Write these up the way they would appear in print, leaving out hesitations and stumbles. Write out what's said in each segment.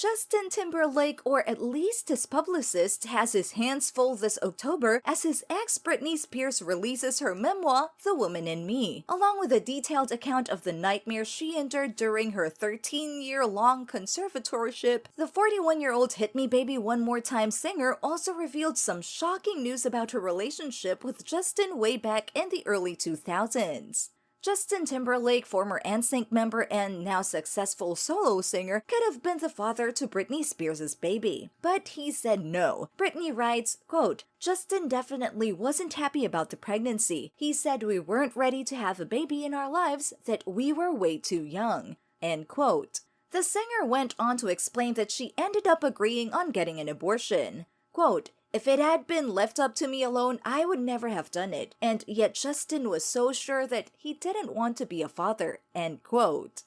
Justin Timberlake, or at least his publicist, has his hands full this October as his ex Britney Spears releases her memoir, The Woman in Me, along with a detailed account of the nightmare she endured during her 13-year-long conservatorship. The 41-year-old Hit Me Baby One More Time singer also revealed some shocking news about her relationship with Justin way back in the early 2000s. Justin Timberlake, former NSYNC member and now successful solo singer, could have been the father to Britney Spears' baby. But he said no. Britney writes, quote, "Justin definitely wasn't happy about the pregnancy. He said we weren't ready to have a baby in our lives, that we were way too young." End quote. The singer went on to explain that she ended up agreeing on getting an abortion. Quote, "If it had been left up to me alone, I would never have done it, and yet Justin was so sure that he didn't want to be a father." End quote.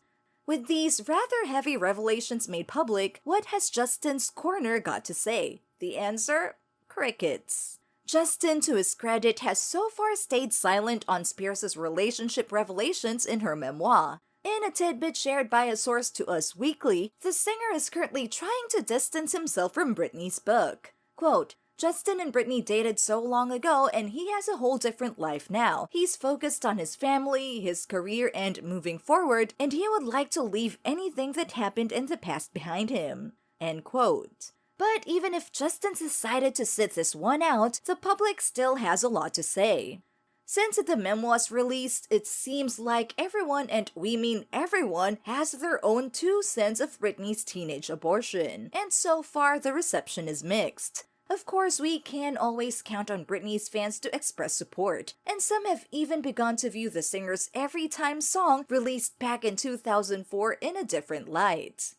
With these rather heavy revelations made public, what has Justin's corner got to say? The answer? Crickets. Justin, to his credit, has so far stayed silent on Spears' relationship revelations in her memoir. In a tidbit shared by a source to Us Weekly, the singer is currently trying to distance himself from Britney's book. Quote, "Justin and Britney dated so long ago and he has a whole different life now. He's focused on his family, his career, and moving forward, and he would like to leave anything that happened in the past behind him." End quote. But even if Justin decided to sit this one out, the public still has a lot to say. Since the memoir's released, it seems like everyone, and we mean everyone, has their own 2 cents of Britney's teenage abortion, and so far the reception is mixed. Of course, we can always count on Britney's fans to express support, and some have even begun to view the singer's Every Time song released back in 2004 in a different light.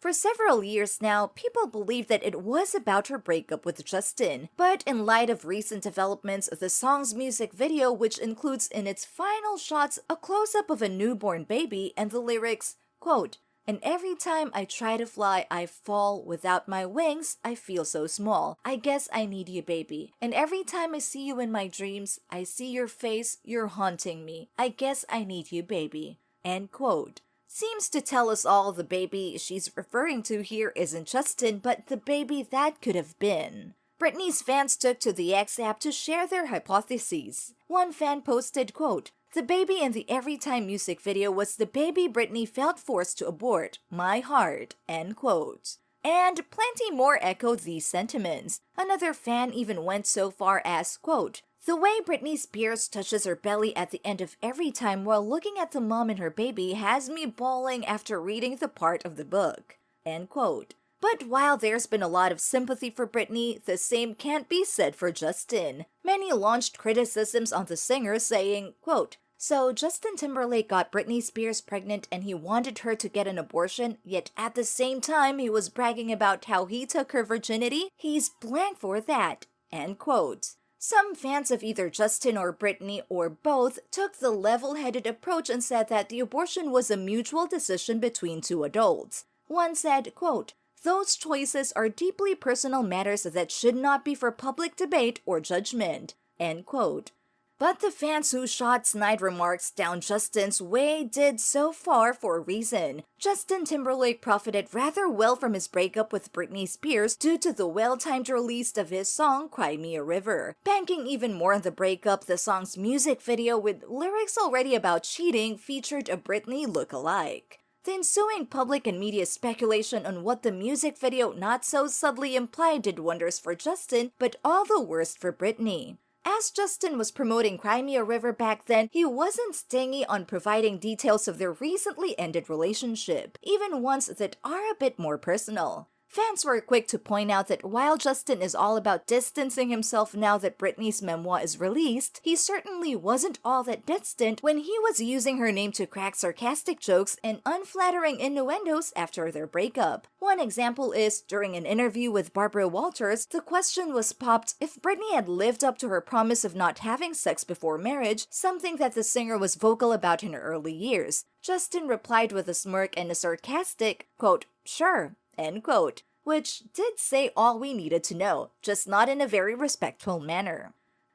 For several years now, people believed that it was about her breakup with Justin, but in light of recent developments, the song's music video, which includes in its final shots a close-up of a newborn baby and the lyrics, quote, "And every time I try to fly, I fall. Without my wings, I feel so small. I guess I need you, baby. And every time I see you in my dreams, I see your face, you're haunting me. I guess I need you, baby." End quote. Seems to tell us all the baby she's referring to here isn't Justin, but the baby that could have been. Britney's fans took to the X app to share their hypotheses. One fan posted, quote, "The baby in the Every Time music video was the baby Britney felt forced to abort. My heart." End quote. And plenty more echoed these sentiments. Another fan even went so far as, quote, "The way Britney Spears touches her belly at the end of Every Time while looking at the mom and her baby has me bawling after reading the part of the book." End quote. But while there's been a lot of sympathy for Britney, the same can't be said for Justin. Many launched criticisms on the singer saying, quote, "So Justin Timberlake got Britney Spears pregnant and he wanted her to get an abortion, yet at the same time he was bragging about how he took her virginity? He's blank for that." End quote. Some fans of either Justin or Britney or both took the level-headed approach and said that the abortion was a mutual decision between 2 adults. One said, quote, "Those choices are deeply personal matters that should not be for public debate or judgment." End quote. But the fans who shot snide remarks down Justin's way did so far for a reason. Justin Timberlake profited rather well from his breakup with Britney Spears due to the well-timed release of his song Qui Mia River. Banking even more on the breakup, the song's music video with lyrics already about cheating featured a Britney look-alike. The ensuing public and media speculation on what the music video not so subtly implied did wonders for Justin, but all the worse for Britney. As Justin was promoting Qui Mia River back then, he wasn't stingy on providing details of their recently ended relationship, even ones that are a bit more personal. Fans were quick to point out that while Justin is all about distancing himself now that Britney's memoir is released, he certainly wasn't all that distant when he was using her name to crack sarcastic jokes and unflattering innuendos after their breakup. One example is, during an interview with Barbara Walters, the question was popped if Britney had lived up to her promise of not having sex before marriage, something that the singer was vocal about in her early years. Justin replied with a smirk and a sarcastic, quote, "Sure." End quote, which did say all we needed to know, just not in a very respectful manner.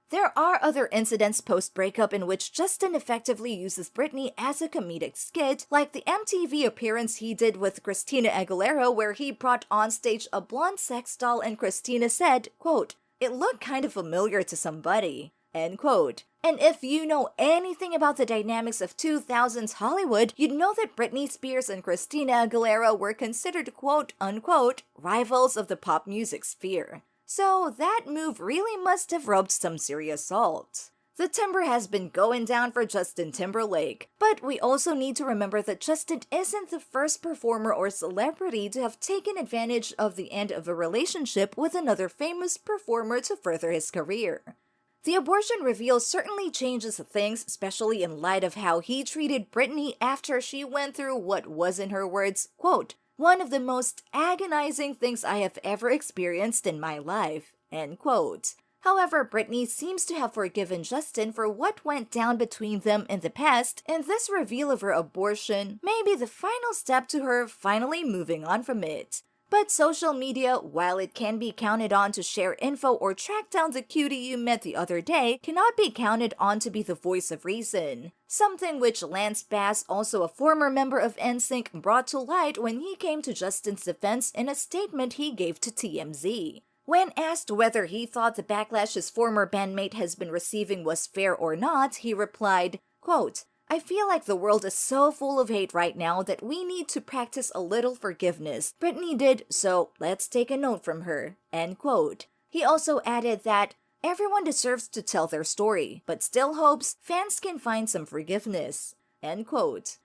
There are other incidents post-breakup in which Justin effectively uses Britney as a comedic skit, like the MTV appearance he did with Christina Aguilera where he brought on stage a blonde sex doll and Christina said, quote, "It looked kind of familiar to somebody," end quote. And if you know anything about the dynamics of 2000s Hollywood, you'd know that Britney Spears and Christina Aguilera were considered quote-unquote rivals of the pop music sphere. So that move really must have rubbed some serious salt. The timber has been going down for Justin Timberlake, but we also need to remember that Justin isn't the first performer or celebrity to have taken advantage of the end of a relationship with another famous performer to further his career. The abortion reveal certainly changes things, especially in light of how he treated Britney after she went through what was, in her words, quote, "one of the most agonizing things I have ever experienced in my life," end quote. However, Britney seems to have forgiven Justin for what went down between them in the past, and this reveal of her abortion may be the final step to her finally moving on from it. But social media, while it can be counted on to share info or track down the cutie you met the other day, cannot be counted on to be the voice of reason. Something which Lance Bass, also a former member of NSYNC, brought to light when he came to Justin's defense in a statement he gave to TMZ. When asked whether he thought the backlash his former bandmate has been receiving was fair or not, he replied, quote, "I feel like the world is so full of hate right now that we need to practice a little forgiveness. Britney did, so let's take a note from her," end quote. He also added that everyone deserves to tell their story, but still hopes fans can find some forgiveness, end quote.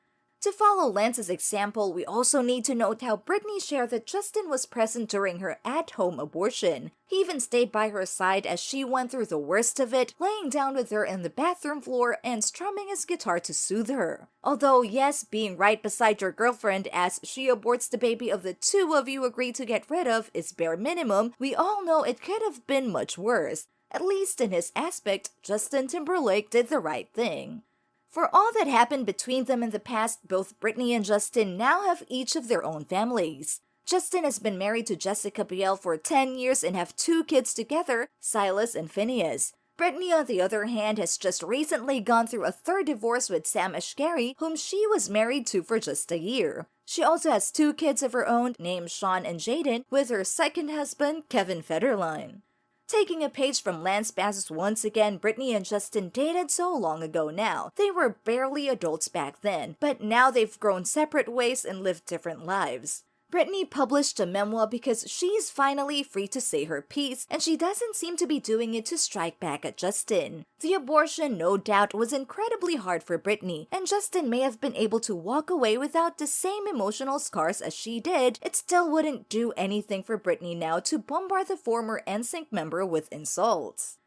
To follow Lance's example, we also need to note how Britney shared that Justin was present during her at-home abortion. He even stayed by her side as she went through the worst of it, laying down with her in the bathroom floor and strumming his guitar to soothe her. Although yes, being right beside your girlfriend as she aborts the baby of the two of you agree to get rid of is bare minimum, we all know it could have been much worse. At least in his aspect, Justin Timberlake did the right thing. For all that happened between them in the past, both Britney and Justin now have each of their own families. Justin has been married to Jessica Biel for 10 years and have 2 kids together, Silas and Phineas. Britney, on the other hand, has just recently gone through a 3rd divorce with Sam Asghari, whom she was married to for just a year. She also has 2 kids of her own, named Sean and Jaden, with her second husband, Kevin Federline. Taking a page from Lance Bass once again, Britney and Justin dated so long ago now. They were barely adults back then, but now they've grown separate ways and lived different lives. Britney published a memoir because she's finally free to say her piece, and she doesn't seem to be doing it to strike back at Justin. The abortion, no doubt, was incredibly hard for Britney, and Justin may have been able to walk away without the same emotional scars as she did. It still wouldn't do anything for Britney now to bombard the former NSYNC member with insults.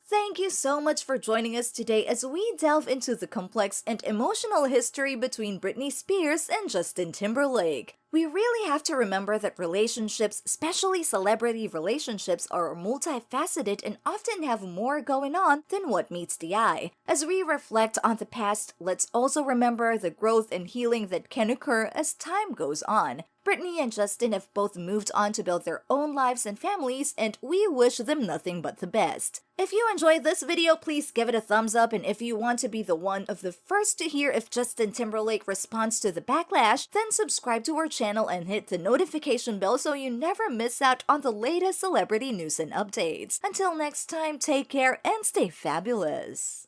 Thank you so much for joining us today as we delve into the complex and emotional history between Britney Spears and Justin Timberlake. We really have to remember that relationships, especially celebrity relationships, are multifaceted and often have more going on than what meets the eye. As we reflect on the past, let's also remember the growth and healing that can occur as time goes on. Britney and Justin have both moved on to build their own lives and families, and we wish them nothing but the best. If you enjoyed this video, please give it a thumbs up, and if you want to be the one of the first to hear if Justin Timberlake responds to the backlash, then subscribe to our channel and hit the notification bell so you never miss out on the latest celebrity news and updates. Until next time, take care and stay fabulous!